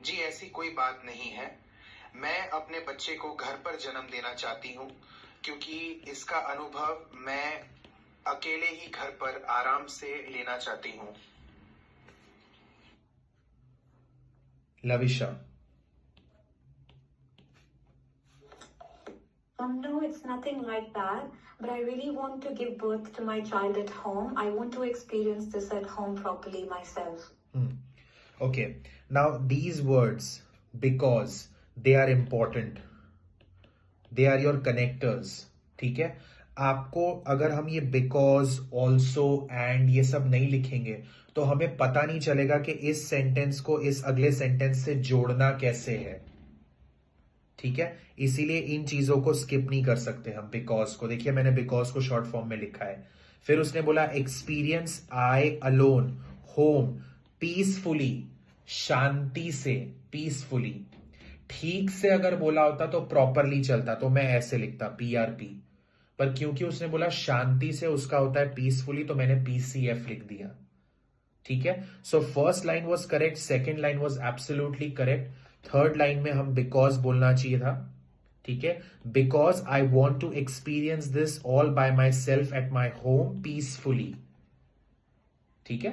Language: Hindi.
जी ऐसी कोई बात नहीं है, मैं अपने बच्चे को घर पर जन्म देना चाहती हूँ क्योंकि इसका अनुभव मैं अकेले ही घर पर आराम से लेना चाहती हूँ। Lavisha. No, it's nothing like that. But I really want to give birth to my child at home. I want to experience this at home properly myself. Okay. Now these words, because they are important. They are your connectors. ठीक है. आपको अगर हम ये बिकॉज, ऑल्सो, एंड ये सब नहीं लिखेंगे तो हमें पता नहीं चलेगा कि इस सेंटेंस को इस अगले सेंटेंस से जोड़ना कैसे है. ठीक है, इसीलिए इन चीजों को स्किप नहीं कर सकते हम. बिकॉज को देखिए, मैंने बिकॉज को शॉर्ट फॉर्म में लिखा है. फिर उसने बोला experience I alone home peacefully, शांति से, पीसफुली. ठीक से अगर बोला होता तो प्रॉपरली चलता, तो मैं ऐसे लिखता PRP. पर क्योंकि उसने बोला शांति से उसका होता है पीसफुली, तो मैंने PCF लिख दिया. ठीक है. So first line was correct, second line was absolutely correct. Third line में हम बिकॉज बोलना चाहिए था. ठीक है. Because I want to experience this all by myself at my home peacefully. ठीक है.